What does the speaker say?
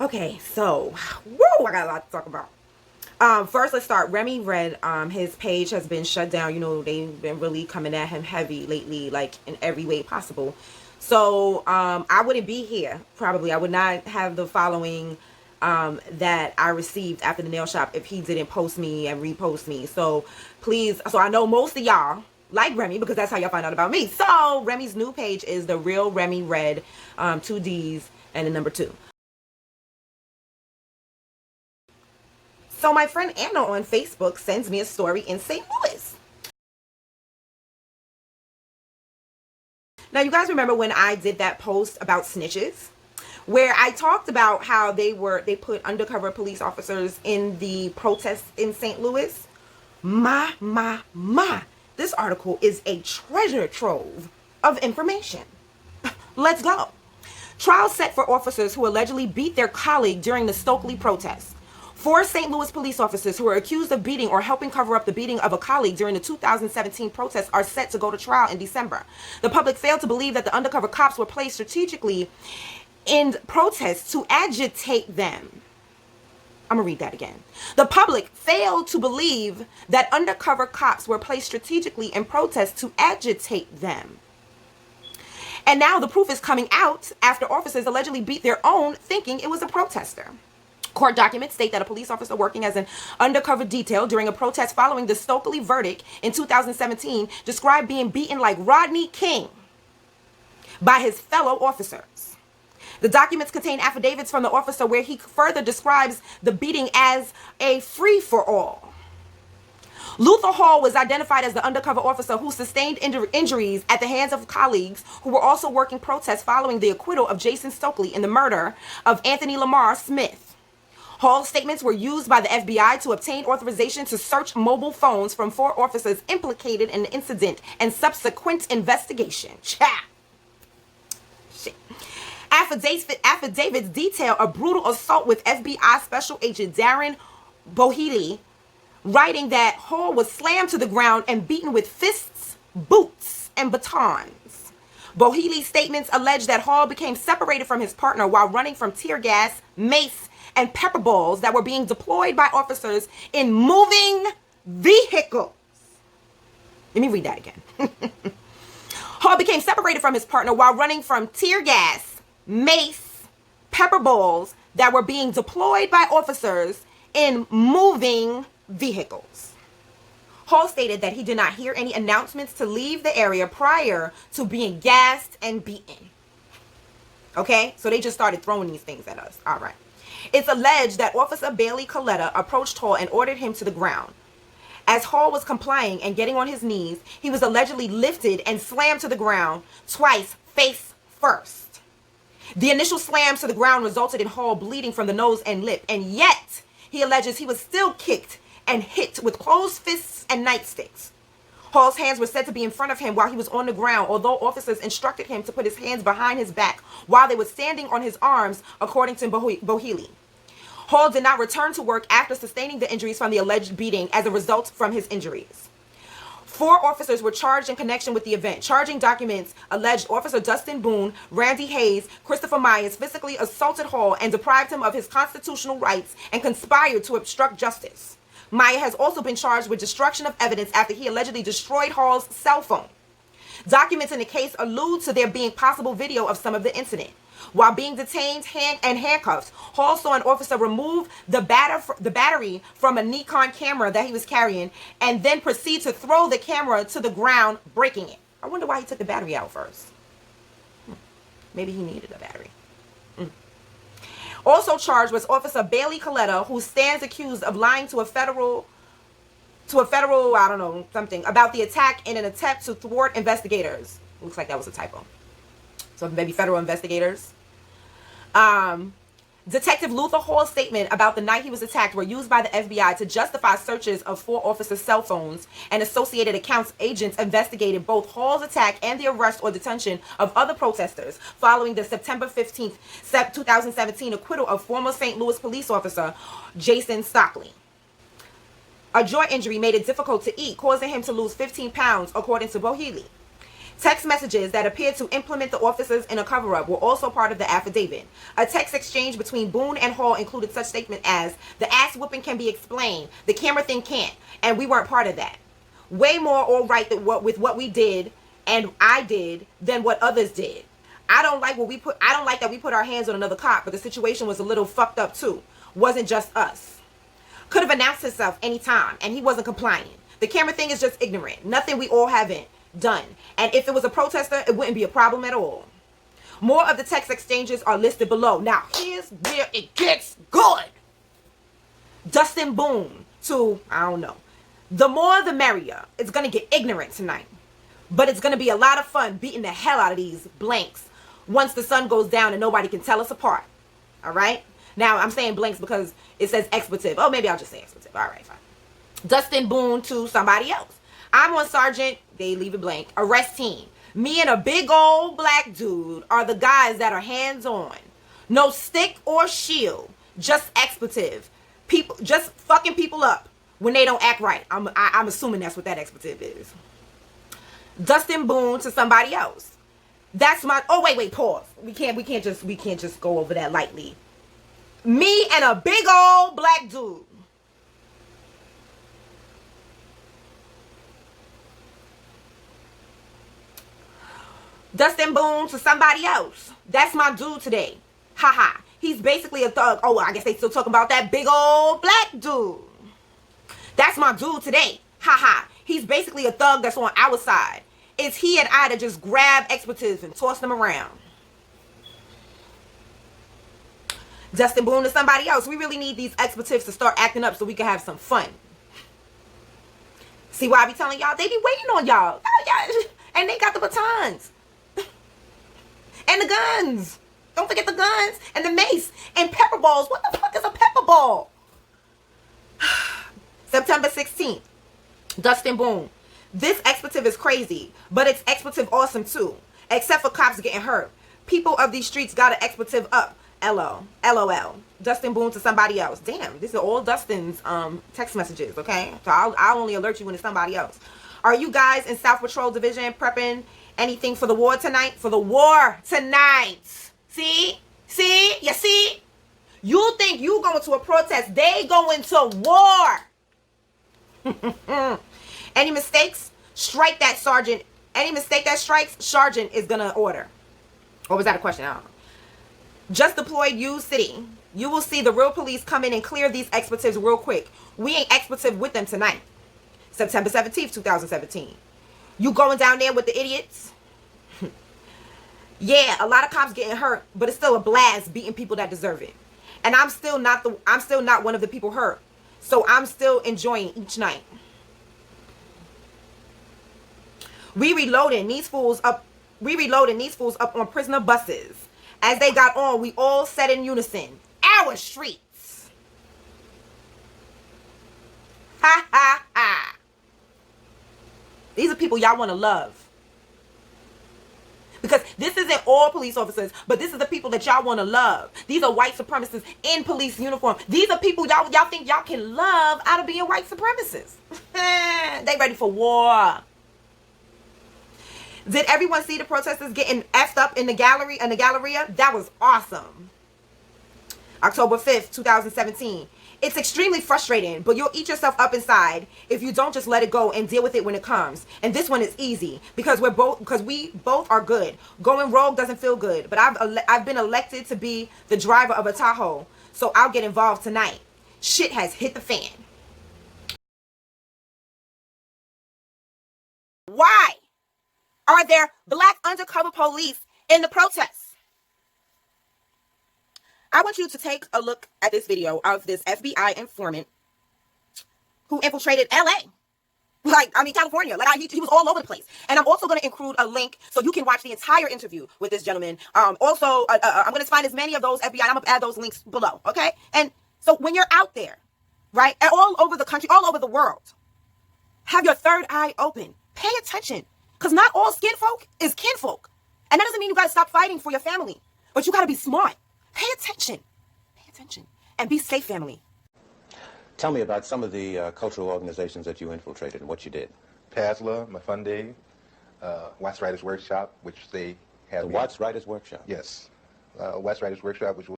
Okay, so, woo, I got a lot to talk about. First, let's start. Remy Red, his page has been shut down. You know, they've been really coming at him heavy lately, like in every way possible. So, I wouldn't be here, probably. I would not have the following that I received after the nail shop if he didn't post me and repost me. So, please, so I know most of y'all like Remy because that's how y'all find out about me. So, Remy's new page is The Real Remy Red, 2 D's and the number 2. So my friend Anna on Facebook sends me a story in St. Louis. Now, you guys remember when I did that post about snitches, where I talked about how they put undercover police officers in the protests in St. Louis? This article is a treasure trove of information. Let's go. Trial set for officers who allegedly beat their colleague during the Stokely protests. 4 St. Louis police officers who were accused of beating or helping cover up the beating of a colleague during the 2017 protests are set to go to trial in December. The public failed to believe that the undercover cops were placed strategically in protests to agitate them. I'm going to read that again. The public failed to believe that undercover cops were placed strategically in protests to agitate them. And now the proof is coming out after officers allegedly beat their own thinking it was a protester. Court documents state that a police officer working as an undercover detail during a protest following the Stokely verdict in 2017 described being beaten like Rodney King by his fellow officers. The documents contain affidavits from the officer where he further describes the beating as a free-for-all. Luther Hall was identified as the undercover officer who sustained injuries at the hands of colleagues who were also working protests following the acquittal of Jason Stokely in the murder of Anthony Lamar Smith. Hall's statements were used by the FBI to obtain authorization to search mobile phones from 4 officers implicated in the incident and subsequent investigation. Shit. Affidavits detail a brutal assault with FBI Special Agent Darren Bohili, writing that Hall was slammed to the ground and beaten with fists, boots, and batons. Bohili's statements allege that Hall became separated from his partner while running from tear gas, mace, and pepper balls that were being deployed by officers in moving vehicles. Let me read that again. Hall became separated from his partner while running from tear gas, mace, pepper balls that were being deployed by officers in moving vehicles. Hall stated that he did not hear any announcements to leave the area prior to being gassed and beaten. Okay, so they just started throwing these things at us. All right. It's alleged that Officer Bailey Coletta approached Hall and ordered him to the ground. As Hall was complying and getting on his knees, he was allegedly lifted and slammed to the ground twice, face first. The initial slams to the ground resulted in Hall bleeding from the nose and lip, and yet he alleges he was still kicked and hit with closed fists and nightsticks. Hall's hands were said to be in front of him while he was on the ground, although officers instructed him to put his hands behind his back while they were standing on his arms, according to Bohili. Hall did not return to work after sustaining the injuries from the alleged beating as a result from his injuries. 4 officers were charged in connection with the event. Charging documents alleged Officer Dustin Boone, Randy Hayes, Christopher Myers physically assaulted Hall and deprived him of his constitutional rights and conspired to obstruct justice. Maya has also been charged with destruction of evidence after he allegedly destroyed Hall's cell phone. Documents in the case allude to there being possible video of some of the incident. While being detained and handcuffed, Hall saw an officer remove the battery from a Nikon camera that he was carrying and then proceed to throw the camera to the ground, breaking it. I wonder why he took the battery out first. Maybe he needed a battery. Also charged was Officer Bailey Coletta, who stands accused of lying to a federal, I don't know, something, about the attack in an attempt to thwart investigators. Looks like that was a typo. So maybe federal investigators. Detective Luther Hall's statement about the night he was attacked were used by the FBI to justify searches of 4 officers' cell phones and associated accounts. Agents investigated both Hall's attack and the arrest or detention of other protesters following the September 15th, 2017 acquittal of former St. Louis police officer Jason Stokely. A joint injury made it difficult to eat, causing him to lose 15 pounds, according to Bohili. Text messages that appeared to implement the officers in a cover-up were also part of the affidavit. A text exchange between Boone and Hall included such statement as, "The ass whooping can be explained, the camera thing can't, and we weren't part of that. Way more all right with what we did and I did than what others did. I don't like that we put our hands on another cop, but the situation was a little fucked up too. Wasn't just us. Could have announced himself anytime, and he wasn't complying. The camera thing is just ignorant. Nothing we all haven't done. And if it was a protester, it wouldn't be a problem at all." More of the text exchanges are listed below. Now, here's where it gets good. Dustin Boone to, I don't know. "The more the merrier. It's going to get ignorant tonight. But it's going to be a lot of fun beating the hell out of these blanks once the sun goes down and nobody can tell us apart." All right? Now, I'm saying blanks because it says expletive. Oh, maybe I'll just say expletive. All right, fine. Dustin Boone to somebody else. "I'm on sergeant," they leave it blank, "arrest team. Me and a big old black dude are the guys that are hands-on. No stick or shield. Just expletive. People, just fucking people up when they don't act right." I'm assuming that's what that expletive is. Dustin Boone to somebody else. "That's my," oh wait, pause. We can't just go over that lightly. "Me and a big old black dude." Dustin Boone to somebody else. "That's my dude today. Haha. He's basically a thug." Oh, I guess they still talking about that big old black dude. "That's my dude today. Haha. He's basically a thug that's on our side. It's he and I that just grab expletives and toss them around." Dustin Boone to somebody else. "We really need these expletives to start acting up so we can have some fun." See why I be telling y'all? They be waiting on y'all. And they got the batons. And the guns. Don't forget the guns. And the mace. And pepper balls. What the fuck is a pepper ball? September 16th. Dustin Boone. "This expletive is crazy, but it's expletive awesome too. Except for cops getting hurt. People of these streets got an expletive up. LOL. Dustin Boone to somebody else." Damn, this is all Dustin's text messages, okay? So I'll only alert you when it's somebody else. "Are you guys in South Patrol Division prepping anything for the war tonight?" For the war tonight. See? You see? You think you going to a protest. They going to war. "Any mistakes? Strike that sergeant. Any mistake that strikes, sergeant is going to order." Or was that a question? I don't know. "Just deployed U City. You will see the real police come in and clear these expletives real quick. We ain't expletive with them tonight." September 17th, 2017. "You going down there with the idiots?" "Yeah, a lot of cops getting hurt, but it's still a blast beating people that deserve it. And I'm still not one of the people hurt. So I'm still enjoying each night. We reloading these fools up on prisoner buses. As they got on, we all said in unison, 'Our streets.' Ha ha ha. These are people y'all want to love. Because this isn't all police officers, but this is the people that y'all want to love. These are white supremacists in police uniform. These are people y'all think y'all can love out of being white supremacists. They ready for war. Did everyone see the protesters getting effed up in the Galleria? That was awesome. October 5th, 2017. It's extremely frustrating, but you'll eat yourself up inside if you don't just let it go and deal with it when it comes. And this one is easy because we both are good. Going rogue doesn't feel good, but I've been elected to be the driver of a Tahoe, so I'll get involved tonight. Shit has hit the fan. Why are there black undercover police in the protests? I want you to take a look at this video of this FBI informant who infiltrated LA. California. He was all over the place. And I'm also going to include a link so you can watch the entire interview with this gentleman. I'm going to find as many of those FBI. I'm going to add those links below. Okay. And so when you're out there, right, and all over the country, all over the world, have your third eye open. Pay attention. Because not all skinfolk is kinfolk. And that doesn't mean you got to stop fighting for your family. But you got to be smart. Pay attention. Pay attention. And be safe, family. Tell me about some of the cultural organizations that you infiltrated and what you did. PASLA, Mafunde, Watts Writers Workshop, which they have. The Watts Writers Workshop? Yes. Watts Writers Workshop, which